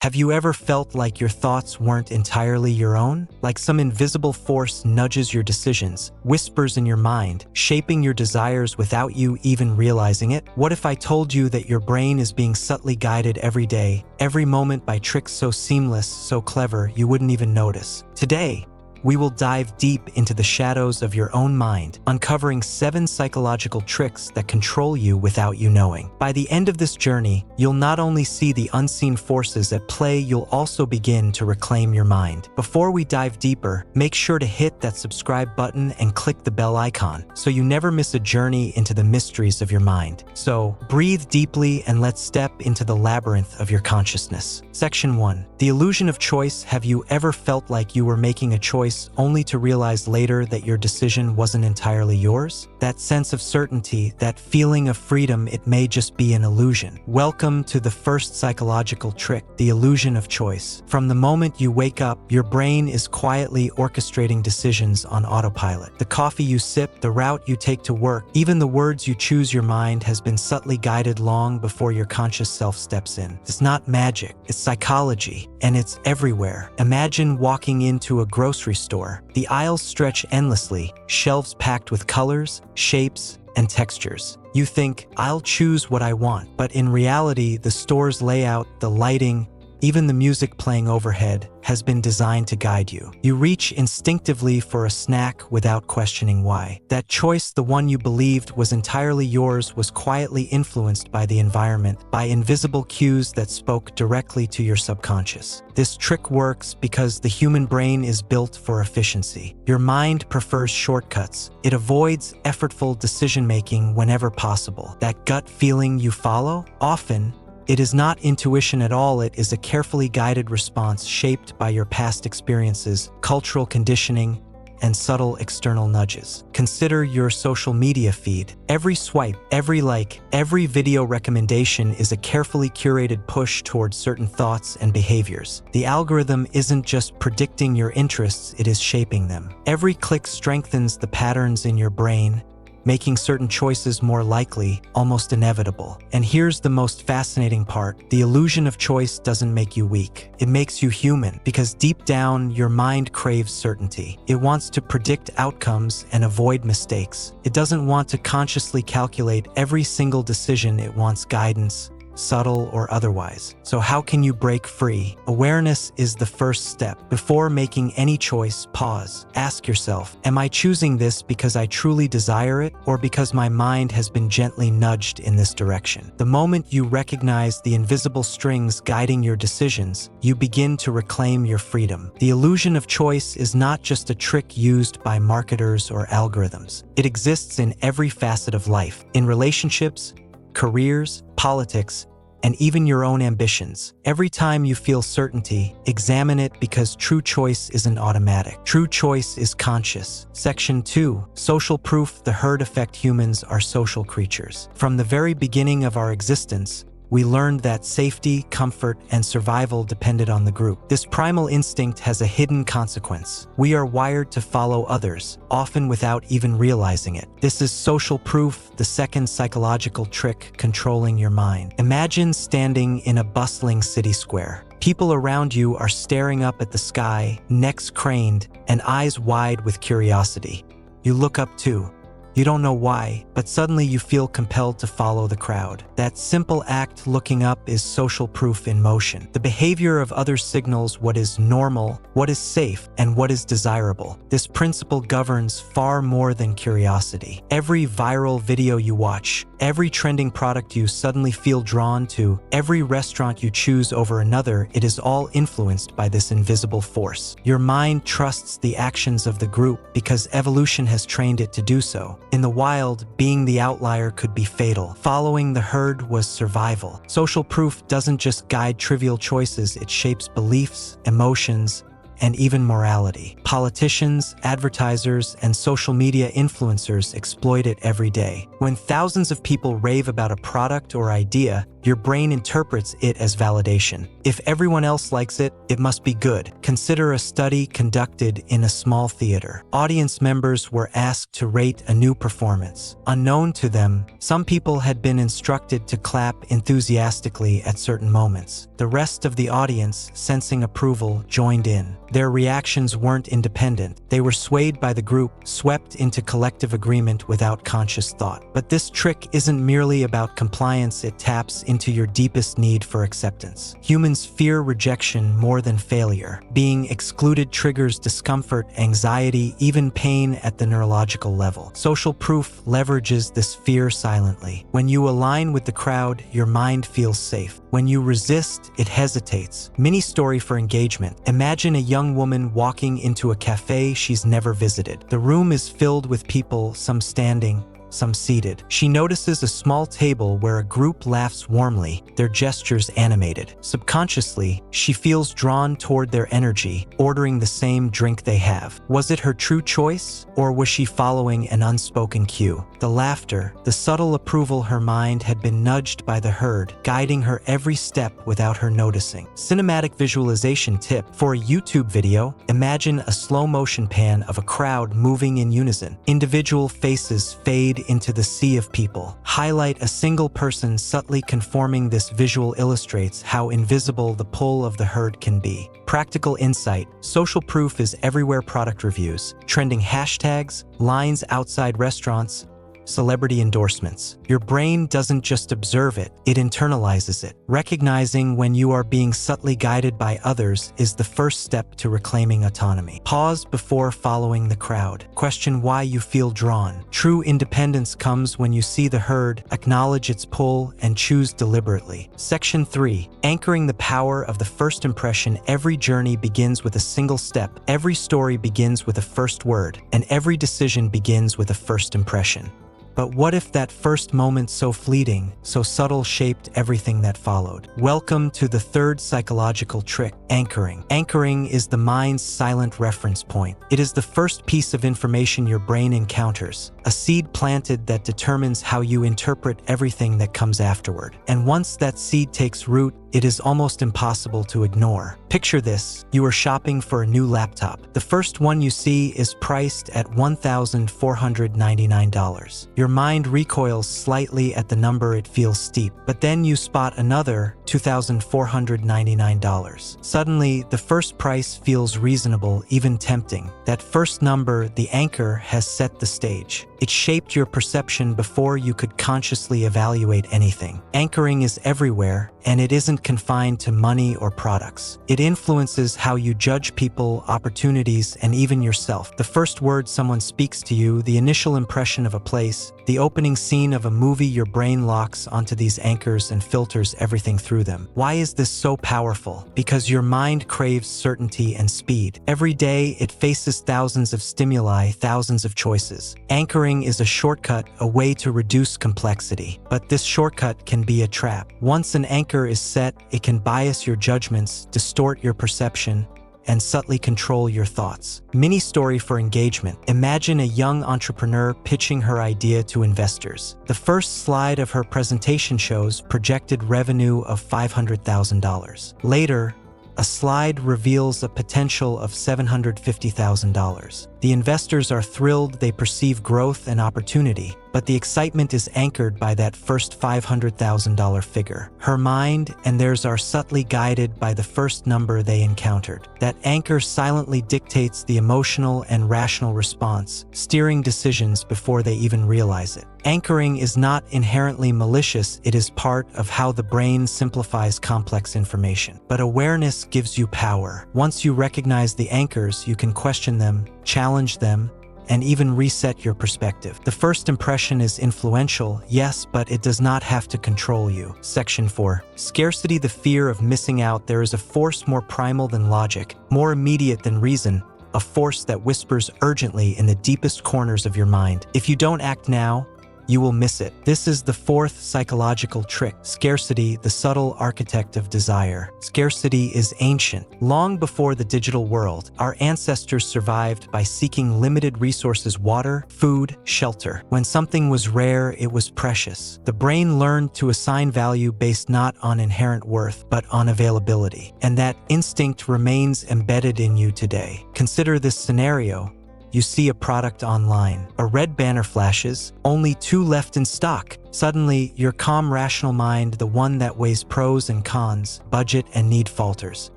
Have you ever felt like your thoughts weren't entirely your own? Like some invisible force nudges your decisions, whispers in your mind, shaping your desires without you even realizing it? What if I told you that your brain is being subtly guided every day, every moment by tricks so seamless, so clever, you wouldn't even notice? Today, we will dive deep into the shadows of your own mind, uncovering 7 psychological tricks that control you without you knowing. By the end of this journey, you'll not only see the unseen forces at play, you'll also begin to reclaim your mind. Before we dive deeper, make sure to hit that subscribe button and click the bell icon so you never miss a journey into the mysteries of your mind. So, breathe deeply and let's step into the labyrinth of your consciousness. Section 1. The illusion of choice. Have you ever felt like you were making a choice only to realize later that your decision wasn't entirely yours? That sense of certainty, that feeling of freedom, it may just be an illusion. Welcome to the first psychological trick, the illusion of choice. From the moment you wake up, your brain is quietly orchestrating decisions on autopilot. The coffee you sip, the route you take to work, even the words you choose, your mind has been subtly guided long before your conscious self steps in. It's not magic, it's psychology, and it's everywhere. Imagine walking into a grocery store. The aisles stretch endlessly, shelves packed with colors, shapes, and textures. You think, I'll choose what I want, but in reality, the store's layout, the lighting, even the music playing overhead has been designed to guide you. You reach instinctively for a snack without questioning why. That choice, the one you believed was entirely yours, was quietly influenced by the environment, by invisible cues that spoke directly to your subconscious. This trick works because the human brain is built for efficiency. Your mind prefers shortcuts. It avoids effortful decision-making whenever possible. That gut feeling you follow, often, it is not intuition at all, it is a carefully guided response shaped by your past experiences, cultural conditioning, and subtle external nudges. Consider your social media feed. Every swipe, every like, every video recommendation is a carefully curated push towards certain thoughts and behaviors. The algorithm isn't just predicting your interests, it is shaping them. Every click strengthens the patterns in your brain, making certain choices more likely, almost inevitable. And here's the most fascinating part. The illusion of choice doesn't make you weak. It makes you human, because deep down, your mind craves certainty. It wants to predict outcomes and avoid mistakes. It doesn't want to consciously calculate every single decision. It wants guidance, subtle or otherwise. So how can you break free? Awareness is the first step. Before making any choice, pause. Ask yourself, am I choosing this because I truly desire it, or because my mind has been gently nudged in this direction? The moment you recognize the invisible strings guiding your decisions, you begin to reclaim your freedom. The illusion of choice is not just a trick used by marketers or algorithms. It exists in every facet of life, in relationships, careers, politics, and even your own ambitions. Every time you feel certainty, examine it, because true choice isn't automatic. True choice is conscious. Section 2. Social proof. The herd effect. Humans are social creatures. From the very beginning of our existence, we learned that safety, comfort, and survival depended on the group. This primal instinct has a hidden consequence. We are wired to follow others, often without even realizing it. This is social proof, the second psychological trick controlling your mind. Imagine standing in a bustling city square. People around you are staring up at the sky, necks craned, and eyes wide with curiosity. You look up too. You don't know why, but suddenly you feel compelled to follow the crowd. That simple act, looking up, is social proof in motion. The behavior of others signals what is normal, what is safe, and what is desirable. This principle governs far more than curiosity. Every viral video you watch, every trending product you suddenly feel drawn to, every restaurant you choose over another, it is all influenced by this invisible force. Your mind trusts the actions of the group because evolution has trained it to do so. In the wild, being the outlier could be fatal. Following the herd was survival. Social proof doesn't just guide trivial choices, it shapes beliefs, emotions, and even morality. Politicians, advertisers, and social media influencers exploit it every day. When thousands of people rave about a product or idea, your brain interprets it as validation. If everyone else likes it, it must be good. Consider a study conducted in a small theater. Audience members were asked to rate a new performance. Unknown to them, some people had been instructed to clap enthusiastically at certain moments. The rest of the audience, sensing approval, joined in. Their reactions weren't independent. They were swayed by the group, swept into collective agreement without conscious thought. But this trick isn't merely about compliance, it taps into your deepest need for acceptance. Humans fear rejection more than failure. Being excluded triggers discomfort, anxiety, even pain at the neurological level. Social proof leverages this fear silently. When you align with the crowd, your mind feels safe. When you resist, it hesitates. Mini story for engagement. Imagine a young woman walking into a cafe she's never visited. The room is filled with people, some standing, some seated. She notices a small table where a group laughs warmly, their gestures animated. Subconsciously, she feels drawn toward their energy, ordering the same drink they have. Was it her true choice, or was she following an unspoken cue? The laughter, the subtle approval, her mind had been nudged by the herd, guiding her every step without her noticing. Cinematic visualization tip. For a YouTube video, imagine a slow-motion pan of a crowd moving in unison. Individual faces fade into the sea of people. Highlight a single person subtly conforming. This visual illustrates how invisible the pull of the herd can be. Practical insight. Social proof is everywhere. Product reviews, trending hashtags, lines outside restaurants, celebrity endorsements. Your brain doesn't just observe it, it internalizes it. Recognizing when you are being subtly guided by others is the first step to reclaiming autonomy. Pause before following the crowd. Question why you feel drawn. True independence comes when you see the herd, acknowledge its pull, and choose deliberately. Section 3. Anchoring the power of the first impression. Every journey begins with a single step. Every story begins with a first word, and every decision begins with a first impression. But what if that first moment, so fleeting, so subtle, shaped everything that followed? Welcome to the third psychological trick, anchoring. Anchoring is the mind's silent reference point. It is the first piece of information your brain encounters, a seed planted that determines how you interpret everything that comes afterward. And once that seed takes root, it is almost impossible to ignore. Picture this: you are shopping for a new laptop. The first one you see is priced at $1,499. Your mind recoils slightly at the number, it feels steep. But then you spot another $2,499. Suddenly, the first price feels reasonable, even tempting. That first number, the anchor, has set the stage. It shaped your perception before you could consciously evaluate anything. Anchoring is everywhere, and it isn't confined to money or products. It influences how you judge people, opportunities, and even yourself. The first word someone speaks to you, the initial impression of a place, the opening scene of a movie, your brain locks onto these anchors and filters everything through them. Why is this so powerful? Because your mind craves certainty and speed. Every day, it faces thousands of stimuli, thousands of choices. Anchoring is a shortcut, a way to reduce complexity. But this shortcut can be a trap. Once an anchor is set, it can bias your judgments, distort your perception, and subtly control your thoughts. Mini story for engagement. Imagine a young entrepreneur pitching her idea to investors. The first slide of her presentation shows projected revenue of $500,000. Later, a slide reveals a potential of $750,000. The investors are thrilled, they perceive growth and opportunity, but the excitement is anchored by that first $500,000 figure. Her mind and theirs are subtly guided by the first number they encountered. That anchor silently dictates the emotional and rational response, steering decisions before they even realize it. Anchoring is not inherently malicious, it is part of how the brain simplifies complex information. But awareness gives you power. Once you recognize the anchors, you can question them, challenge them, and even reset your perspective. The first impression is influential, yes, but it does not have to control you. Section 4. Scarcity. The fear of missing out. There is a force more primal than logic, more immediate than reason, a force that whispers urgently in the deepest corners of your mind. If you don't act now, you will miss it. This is the fourth psychological trick. Scarcity, the subtle architect of desire. Scarcity is ancient. Long before the digital world, our ancestors survived by seeking limited resources: water, food, shelter. When something was rare, it was precious. The brain learned to assign value based not on inherent worth, but on availability. And that instinct remains embedded in you today. Consider this scenario. You see a product online. A red banner flashes, only 2 left in stock. Suddenly, your calm, rational mind, the one that weighs pros and cons, budget and need, falters.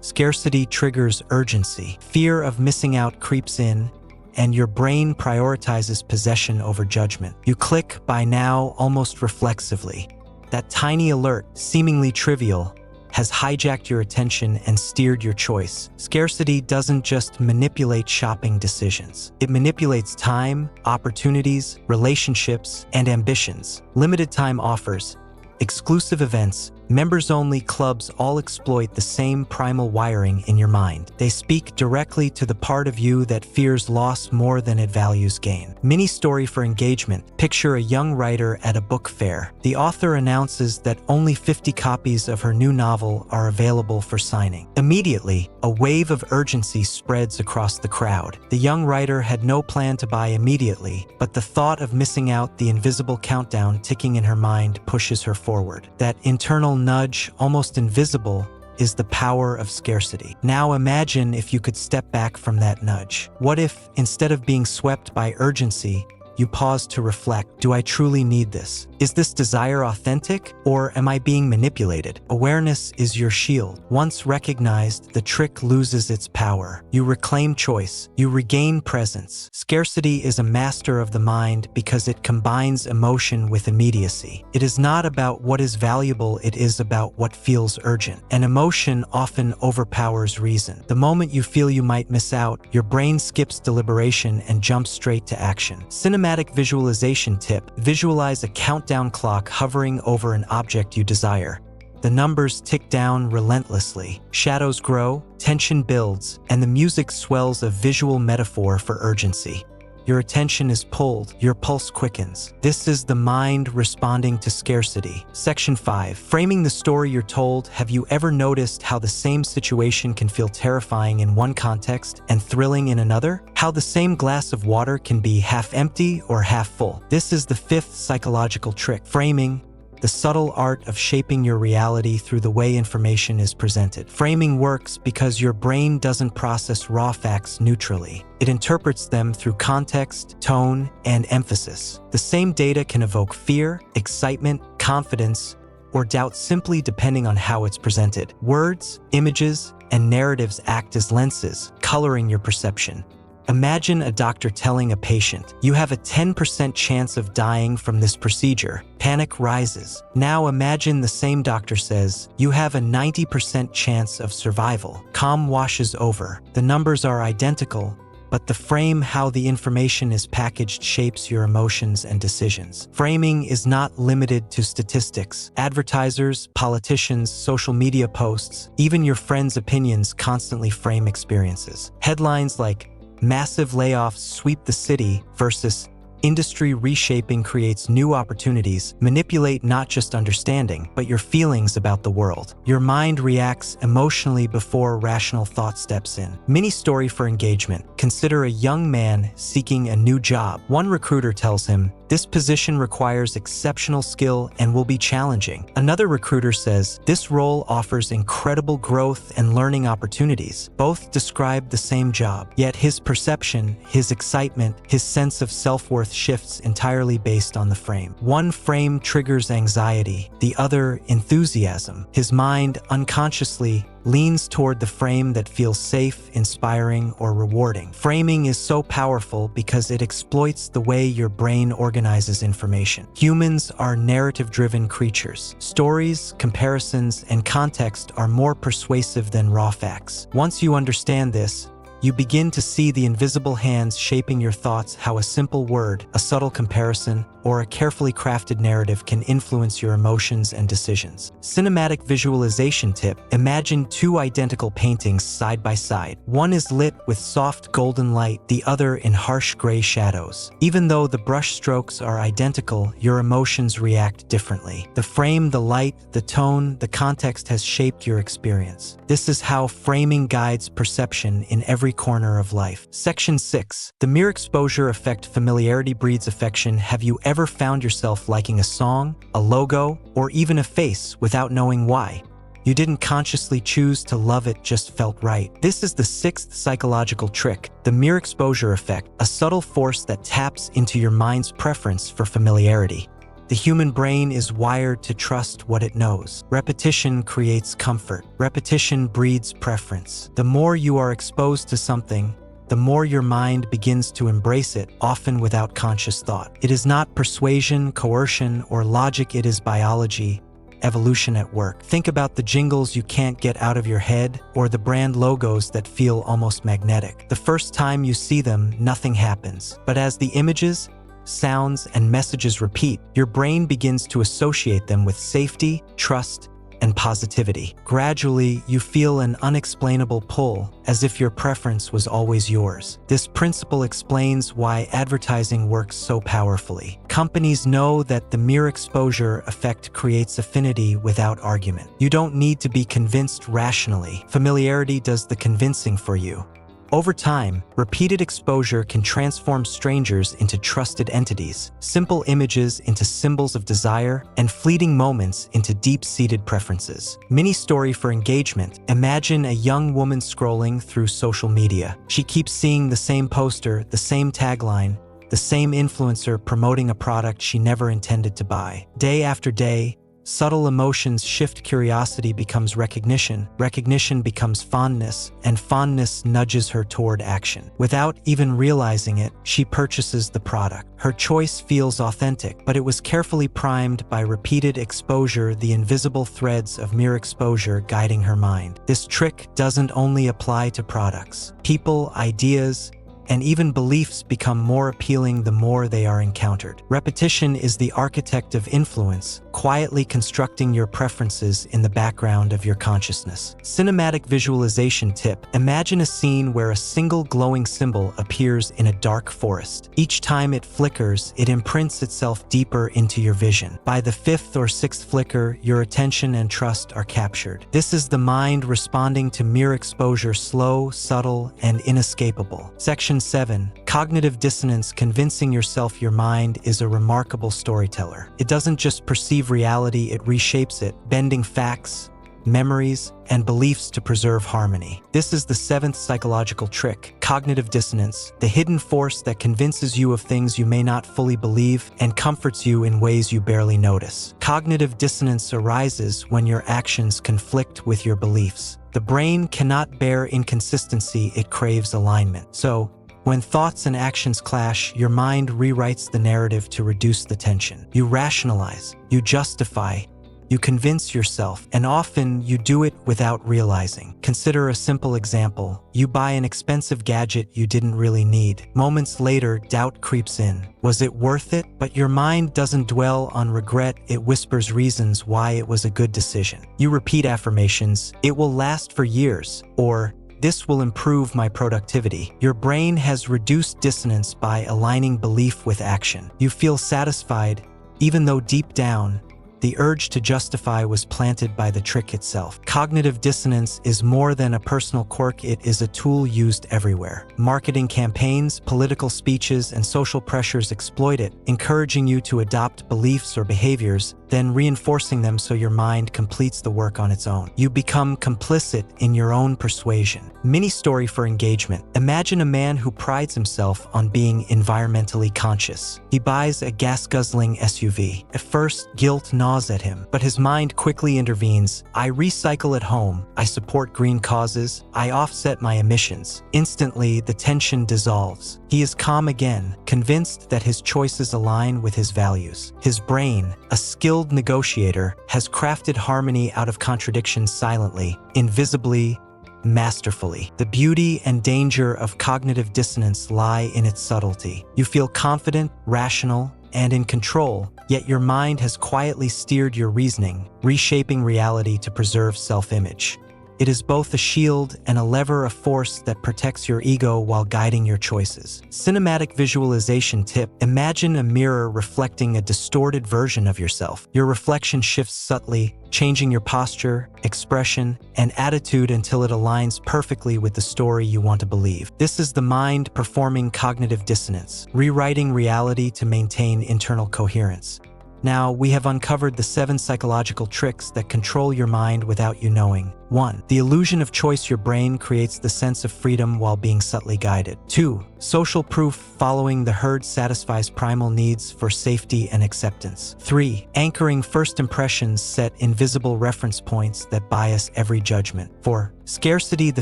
Scarcity triggers urgency. Fear of missing out creeps in, and your brain prioritizes possession over judgment. You click buy now almost reflexively. That tiny alert, seemingly trivial, has hijacked your attention and steered your choice. Scarcity doesn't just manipulate shopping decisions. It manipulates time, opportunities, relationships, and ambitions. Limited time offers, exclusive events, members-only clubs all exploit the same primal wiring in your mind. They speak directly to the part of you that fears loss more than it values gain. Mini story for engagement. Picture a young writer at a book fair. The author announces that only 50 copies of her new novel are available for signing. Immediately, a wave of urgency spreads across the crowd. The young writer had no plan to buy immediately, but the thought of missing out, the invisible countdown ticking in her mind, pushes her forward. That internal nudge, almost invisible, is the power of scarcity. Now imagine if you could step back from that nudge. What if, instead of being swept by urgency, you pause to reflect? Do I truly need this? Is this desire authentic, or am I being manipulated? Awareness is your shield. Once recognized, the trick loses its power. You reclaim choice. You regain presence. Scarcity is a master of the mind because it combines emotion with immediacy. It is not about what is valuable, it is about what feels urgent. And emotion often overpowers reason. The moment you feel you might miss out, your brain skips deliberation and jumps straight to action. Cinematic visualization tip. Visualize a countdown clock hovering over an object you desire. The numbers tick down relentlessly. Shadows grow, tension builds, and the music swells, a visual metaphor for urgency. Your attention is pulled, your pulse quickens. This is the mind responding to scarcity. Section 5. Framing the story you're told. Have you ever noticed how the same situation can feel terrifying in one context and thrilling in another? How the same glass of water can be half empty or half full? This is the fifth psychological trick. Framing, the subtle art of shaping your reality through the way information is presented. Framing works because your brain doesn't process raw facts neutrally. It interprets them through context, tone, and emphasis. The same data can evoke fear, excitement, confidence, or doubt simply depending on how it's presented. Words, images, and narratives act as lenses, coloring your perception. Imagine a doctor telling a patient, "You have a 10% chance of dying from this procedure." Panic rises. Now imagine the same doctor says, "You have a 90% chance of survival." Calm washes over. The numbers are identical, but the frame, how the information is packaged, shapes your emotions and decisions. Framing is not limited to statistics. Advertisers, politicians, social media posts, even your friends' opinions constantly frame experiences. Headlines like "Massive layoffs sweep the city" versus "Industry reshaping creates new opportunities" manipulate not just understanding, but your feelings about the world. Your mind reacts emotionally before rational thought steps in. Mini story for engagement. Consider a young man seeking a new job. One recruiter tells him, "This position requires exceptional skill and will be challenging." Another recruiter says, "This role offers incredible growth and learning opportunities." Both describe the same job, yet his perception, his excitement, his sense of self-worth shifts entirely based on the frame. One frame triggers anxiety, the other enthusiasm. His mind unconsciously leans toward the frame that feels safe, inspiring, or rewarding. Framing is so powerful because it exploits the way your brain organizes information. Humans are narrative-driven creatures. Stories, comparisons, and context are more persuasive than raw facts. Once you understand this, you begin to see the invisible hands shaping your thoughts, how a simple word, a subtle comparison, or a carefully crafted narrative can influence your emotions and decisions. Cinematic visualization tip: imagine two identical paintings side by side. One is lit with soft golden light, the other in harsh gray shadows. Even though the brush strokes are identical, your emotions react differently. The frame, the light, the tone, the context has shaped your experience. This is how framing guides perception in every corner of life. Section 6. The mere exposure effect. Familiarity breeds affection. Have you ever found yourself liking a song, a logo, or even a face without knowing why? You didn't consciously choose to love it, just felt right. This is the 6th psychological trick, the mere exposure effect, a subtle force that taps into your mind's preference for familiarity. The human brain is wired to trust what it knows. Repetition creates comfort. Repetition breeds preference. The more you are exposed to something, the more your mind begins to embrace it, often without conscious thought. It is not persuasion, coercion, or logic, it is biology, evolution at work. Think about the jingles you can't get out of your head, or the brand logos that feel almost magnetic. The first time you see them, nothing happens. But as the images, sounds, and messages repeat, your brain begins to associate them with safety, trust, and positivity. Gradually, you feel an unexplainable pull, as if your preference was always yours. This principle explains why advertising works so powerfully. Companies know that the mere exposure effect creates affinity without argument. You don't need to be convinced rationally. Familiarity does the convincing for you. Over time, repeated exposure can transform strangers into trusted entities, simple images into symbols of desire, and fleeting moments into deep-seated preferences. Mini story for engagement. Imagine a young woman scrolling through social media. She keeps seeing the same poster, the same tagline, the same influencer promoting a product she never intended to buy. Day after day, subtle emotions shift. Curiosity becomes recognition, recognition becomes fondness, and fondness nudges her toward action. Without even realizing it, she purchases the product. Her choice feels authentic, but it was carefully primed by repeated exposure, the invisible threads of mere exposure guiding her mind. This trick doesn't only apply to products. People, ideas, and even beliefs become more appealing the more they are encountered. Repetition is the architect of influence, quietly constructing your preferences in the background of your consciousness. Cinematic visualization tip: imagine a scene where a single glowing symbol appears in a dark forest. Each time it flickers, it imprints itself deeper into your vision. By the 5th or 6th flicker, your attention and trust are captured. This is the mind responding to mere exposure, slow, subtle, and inescapable. Section 7. Cognitive dissonance. Convincing yourself your mind is a remarkable storyteller. It doesn't just perceive reality, it reshapes it, bending facts, memories, and beliefs to preserve harmony. This is the 7th psychological trick, cognitive dissonance, the hidden force that convinces you of things you may not fully believe and comforts you in ways you barely notice. Cognitive dissonance arises when your actions conflict with your beliefs. The brain cannot bear inconsistency, it craves alignment. So, when thoughts and actions clash, your mind rewrites the narrative to reduce the tension. You rationalize, you justify, you convince yourself, and often you do it without realizing. Consider a simple example. You buy an expensive gadget you didn't really need. Moments later, doubt creeps in. Was it worth it? But your mind doesn't dwell on regret, it whispers reasons why it was a good decision. You repeat affirmations, "It will last for years," or "This will improve my productivity." Your brain has reduced dissonance by aligning belief with action. You feel satisfied, even though deep down, the urge to justify was planted by the trick itself. Cognitive dissonance is more than a personal quirk, it is a tool used everywhere. Marketing campaigns, political speeches, and social pressures exploit it, encouraging you to adopt beliefs or behaviors, then reinforcing them so your mind completes the work on its own. You become complicit in your own persuasion. Mini story for engagement. Imagine a man who prides himself on being environmentally conscious. He buys a gas-guzzling SUV. At first, guilt gnaws at him, but his mind quickly intervenes. "I recycle at home, I support green causes, I offset my emissions." Instantly, the tension dissolves. He is calm again, convinced that his choices align with his values. His brain, a skilled negotiator, has crafted harmony out of contradictions silently, invisibly, masterfully. The beauty and danger of cognitive dissonance lie in its subtlety. You feel confident, rational, and in control, yet your mind has quietly steered your reasoning, reshaping reality to preserve self-image. It is both a shield and a lever of force that protects your ego while guiding your choices. Cinematic visualization tip: imagine a mirror reflecting a distorted version of yourself. Your reflection shifts subtly, changing your posture, expression, and attitude until it aligns perfectly with the story you want to believe. This is the mind performing cognitive dissonance, rewriting reality to maintain internal coherence. Now, we have uncovered the 7 psychological tricks that control your mind without you knowing. 1. The illusion of choice: your brain creates the sense of freedom while being subtly guided. 2. Social proof: following the herd satisfies primal needs for safety and acceptance. 3. Anchoring first impressions: set invisible reference points that bias every judgment. 4. Scarcity: the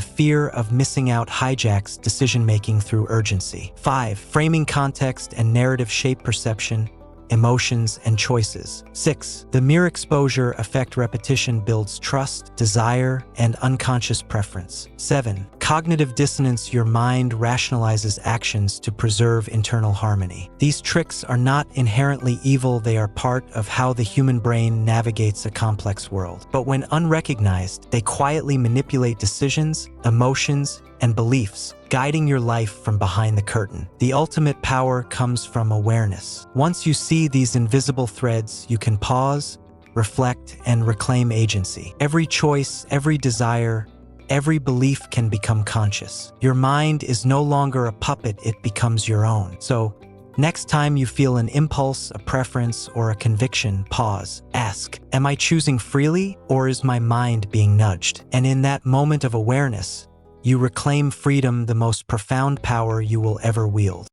fear of missing out hijacks decision-making through urgency. 5. Framing context and narrative shape perception, emotions, and choices. 6. The mere exposure effect: repetition builds trust, desire, and unconscious preference. 7. Cognitive dissonance: your mind rationalizes actions to preserve internal harmony. These tricks are not inherently evil, they are part of how the human brain navigates a complex world. But when unrecognized, they quietly manipulate decisions, emotions, and beliefs, guiding your life from behind the curtain. The ultimate power comes from awareness. Once you see these invisible threads, you can pause, reflect, and reclaim agency. Every choice, every desire, every belief can become conscious. Your mind is no longer a puppet, it becomes your own. So, next time you feel an impulse, a preference, or a conviction, pause. Ask, am I choosing freely, or is my mind being nudged? And in that moment of awareness, you reclaim freedom, the most profound power you will ever wield.